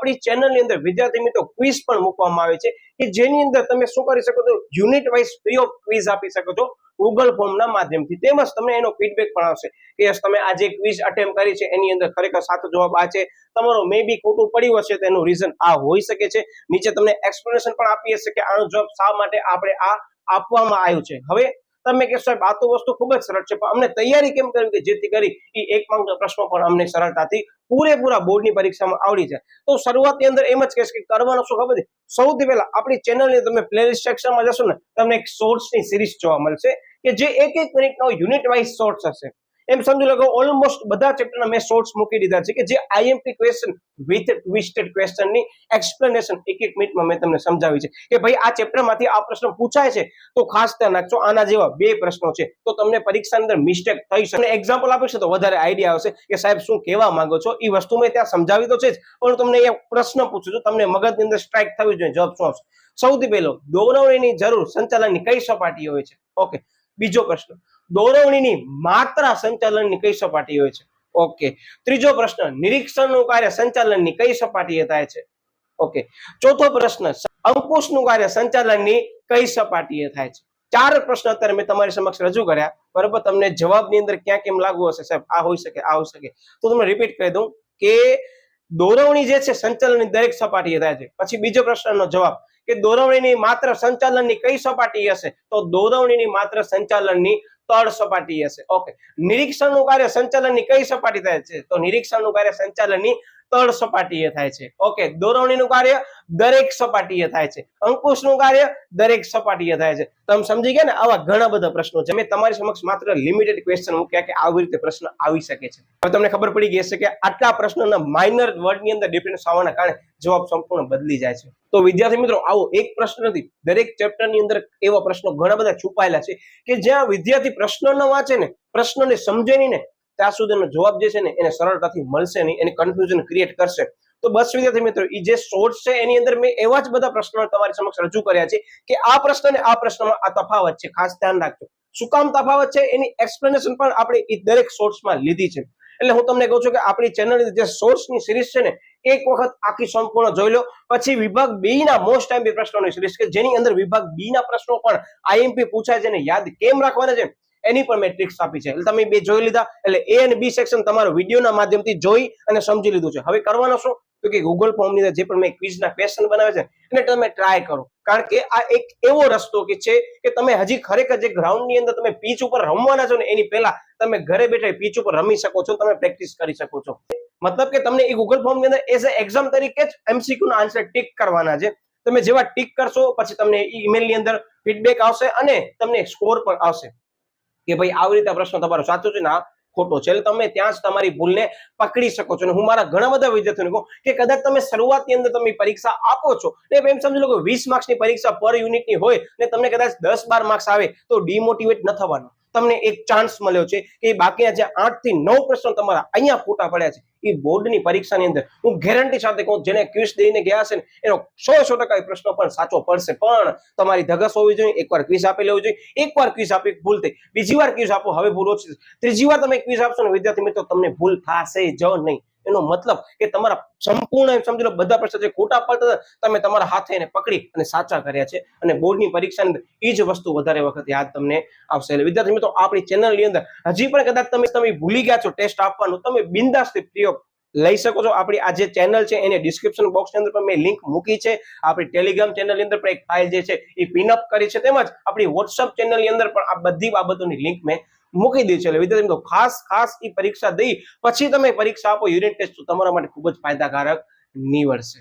આપણી ચેનલની અંદર વિદ્યાર્થી મિત્રો ક્વિઝ પણ મૂકવામાં આવે છે કે જેની અંદર તમે શું કરી શકો છો, unit wise free of quiz આપી શકો છો ગૂગલ ફોર્મના માધ્યમથી. તેમજ તમને એનો ફીડબેક પણ આવશે કે યસ તમે આ જે ક્વિઝ અટેમ્પ કરી છે એની અંદર ખરેખર સાચો જવાબ આ છે, તમારો મે બી ખોટું પડ્યું હશે તેનું રીઝન આ હોઈ શકે છે. નીચે તમને એક્સપ્લેનેશન પણ આપી હશે કે આનો જવાબ શા માટે આપણે આ આપવામાં આવ્યું છે. હવે તમે કહેશો સાહેબ આ તો વસ્તુ ખૂબ જ સરળ છે, પણ અમને તૈયારી કેમ કરવી કે જેથી કરી એ એક માર્કના પ્રશ્નો પણ અમને સરળતાથી પૂરેપૂરા બોર્ડની પરીક્ષામાં આવડી જાય. તો શરૂઆતની અંદર એમ જ કહેશ કે કરવાનું શું ખબર છે, સૌથી પહેલા આપણી ચેનલની તમે પ્લેલિસ્ટ સેક્શનમાં જશો ને તમને એક શોર્ટ્સની સિરીઝ જોવા મળશે કે જે એક મિનિટનો યુનિટ વાઇઝ શોર્ટ્સ હશે. એમ સમજી લો કે ઓલમોસ્ટ બધા ચેપ્ટરના મેં શોર્ટ્સ મૂકી દીધા છે કે જે આઈએમપી ક્વેશ્ચન વિથ ટ્વિસ્ટેડ ક્વેશ્ચનની એક્સપ્લેનેશન એક મિનિટમાં મેં તમને સમજાવી છે કે ભાઈ આ ચેપ્ટરમાંથી આ પ્રશ્ન પૂછાય છે તો ખાસ ધ્યાન રાખજો, આના જેવા 2 પ્રશ્નો છે તો તમને પરીક્ષાની અંદર મિસ્ટેક થઈ શકે. એક્ઝામ્પલ આપીશું તો વધારે આઈડિયા આવશે કે સાહેબ શું કહેવા માંગો છો. એ વસ્તુ મેં ત્યાં સમજાવી તો છે જ, પણ તમને એ પ્રશ્ન પૂછું છું, તમને મગજની અંદર સ્ટ્રાઇક થવી જોઈએ જવાબ શું આવશે. સૌથી પહેલો, દોરવણીની જરૂર સંચાલનની કઈ સપાટી હોય છે? ઓકે. બીજો પ્રશ્ન, દોરવણીની માત્રા સંચાલનની કઈ સપાટી હોય છે? ઓકે. ત્રીજો પ્રશ્ન, નિરીક્ષણનું કાર્ય સંચાલનની કઈ સપાટીએ થાય છે? ઓકે. ચોથો પ્રશ્ન, અંકુશનું કાર્ય સંચાલનની કઈ સપાટીએ થાય છે? 4 પ્રશ્ન અત્યારે મેં તમારી સમક્ષ રજૂ કર્યા, બરાબર. તમને જવાબની અંદર ક્યાં કેમ લાગુ હશે સાહેબ આ હોઈ શકે, આ હોઈ શકે, તો તમને રિપીટ કરી દઉં કે દોરવણી જે છે સંચાલનની દરેક સપાટીએ થાય છે. પછી બીજો પ્રશ્નનો જવાબ કે દોરવણીની માત્ર સંચાલનની કઈ સપાટી હશે? તો દોરવણીની માત્ર સંચાલનની તળ સપાટી હશે. ઓકે. નિરીક્ષણનું કાર્ય સંચાલનની કઈ સપાટી થાય છે? તો નિરીક્ષણનું કાર્ય સંચાલનની તળ સપાટીએ થાય છે. ઓકે. દોરવણીનું કાર્ય દરેક સપાટીએ થાય છે. અંકુશનું કાર્ય દરેક સપાટીએ થાય છે. તમે સમજી ગયા ને? આવા ઘણા બધા પ્રશ્નો છે. મેં તમારી સમક્ષ માત્ર લિમિટેડ ક્વેશ્ચન મૂક્યા કે આવી રીતે પ્રશ્ન આવી શકે છે. હવે તમને ખબર પડી ગઈ હશે કે આટલા પ્રશ્નોના માઇનર વર્ડની અંદર ડિફરન્સ આવવાના કારણે જવાબ સંપૂર્ણ બદલી જાય છે. તો વિદ્યાર્થી મિત્રો આવો એક પ્રશ્ન નથી, દરેક ચેપ્ટરની અંદર એવા પ્રશ્નો ઘણા બધા છુપાયેલા છે કે જ્યાં વિદ્યાર્થી પ્રશ્નો ન વાંચે ને, પ્રશ્નને સમજે નહીં ને ત્યાં સુધીનો જવાબ જે છે ને એને સરળતાથી મળશે નહીં, એને કન્ફ્યુઝન ક્રિએટ કરશે. તો બસ વિદ્યાર્થી મિત્રો એ જે શોર્ટ્સ છે એની અંદર મેં એવા જ બધા પ્રશ્નો તમારી સમક્ષ રજૂ કર્યા છે કે આ પ્રશ્ન ને આ પ્રશ્નમાં આ તફાવત છે, ખાસ ધ્યાન રાખજો. શું કામ તફાવત છે એની એક્સપ્લેનેશન પણ આપણે એ દરેક શોર્ટ્સમાં લીધી છે. એટલે હું તમને કહું છું કે આપણી ચેનલની જે શોર્ટ્સની સિરીઝ છે ને એક વખત આખી સંપૂર્ણ જોઈ લો. પછી વિભાગ 2 ના મોસ્ટ આઈએમપી પ્રશ્નોની સિરીઝ કે જેની અંદર વિભાગ 2 ના પ્રશ્નો પણ આઈએમપી પૂછાય છે ને યાદ કેમ રાખવાના છે એની પણ મેં ટ્રિક્સ આપી છે. એટલે તમે 2 જોઈ લીધા એટલે એ અને બી સેક્શન તમારો વિડીયોના માધ્યમથી જોઈ અને સમજી લીધું છે. હવે કરવાનો શું તો કે ગૂગલ ફોર્મની અંદર જે પણ મેં ક્વિઝના ક્વેશ્ચન બનાવે છે એને તમે ટ્રાય કરો, કારણ કે આ એક એવો રસ્તો કે છે કે તમે હજી ખરેખર જે ગ્રાઉન્ડની અંદર તમે પીચ ઉપર રમવાના છો ને એની પહેલા તમે ઘરે બેઠા પીચ ઉપર રમી શકો છો, તમે પ્રેક્ટિસ કરી શકો છો. મતલબ કે તમને એ ગૂગલ ફોર્મની અંદર એઝ અ એક્ઝામ તરીકે જ એમસીક્યુ ના આન્સર ટિક કરવાના છે. તમે જેવા ટિક કરશો પછી તમને ઈમેલની અંદર ફીડબેક આવશે અને તમને સ્કોર પણ આવશે કે ભાઈ આવી રીતે પ્રશ્ન તમારો સાચો છે ને આ ખોટો છે. એટલે તમે ત્યાં જ તમારી ભૂલને પકડી શકો છો. અને હું મારા ઘણા બધા વિદ્યાર્થીઓને કહું કે કદાચ તમે શરૂઆતની અંદર તમે પરીક્ષા આપો છો ને એમ સમજી લો કે 20 માર્ક્સની પરીક્ષા પર યુનિટની હોય ને તમને કદાચ 10-12 માર્ક્સ આવે તો ડિમોટિવેટ ન થવાનું. તમને એક ચાન્સ મળ્યો છે કે બાકીના જે 8 થી 9 પ્રશ્નો તમારા અહીંયા ખોટા પડ્યા છે એ બોર્ડની પરીક્ષાની અંદર હું ગેરંટી સાથે કહું જેને ક્વિઝ દઈને ગયા છે ને એનો 100% પ્રશ્ન પણ સાચો પડશે. પણ તમારી ધગસ હોવી જોઈએ, એકવાર ક્વિઝ આપી લેવું જોઈએ. એકવાર ક્વિઝ આપી ભૂલ થઈ, બીજી વાર ક્વિઝ આપો હવે ભૂલ ઓછી, ત્રીજી વાર તમે ક્વિઝ આપશો ને વિદ્યાર્થી મિત્રો તમને ભૂલ થશે જ નહીં. એનો મતલબ કે તમારા સંપૂર્ણ સમજી લો બધા પ્રશ્નો જે ખોટા પડતા તમે તમારા હાથે એને પકડી અને સાચા કર્યા છે અને બોર્ડની પરીક્ષાની અંદર એ જ વસ્તુ વધારે વખત યાદ તમને આવશે. એટલે વિદ્યાર્થી મિત્રો આપણી ચેનલની અંદર હજી પણ કદાચ તમે ભૂલી ગયા છો ટેસ્ટ આપવાનું, તમે બિંદાસથી ફ્રી ઓફ લઈ શકો છો. આપણી આ જે ચેનલ છે એને ડિસ્ક્રિપ્શન બોક્સની અંદર પણ મેં લિંક મૂકી છે. આપણી ટેલિગ્રામ ચેનલની અંદર પણ એક ફાઇલ જે છે એ પિનઅપ કરી છે, તેમજ આપણી વોટ્સઅપ ચેનલની અંદર પણ આ બધી બાબતોની લિંક મેં મૂકી દી છે. એટલે વિદ્યાર્થી મિત્રો ખાસ એ પરીક્ષા દઈ પછી તમે પરીક્ષા આપો યુનિટ ટેસ્ટ તમારા માટે ખૂબ જ ફાયદાકારક નીવડશે.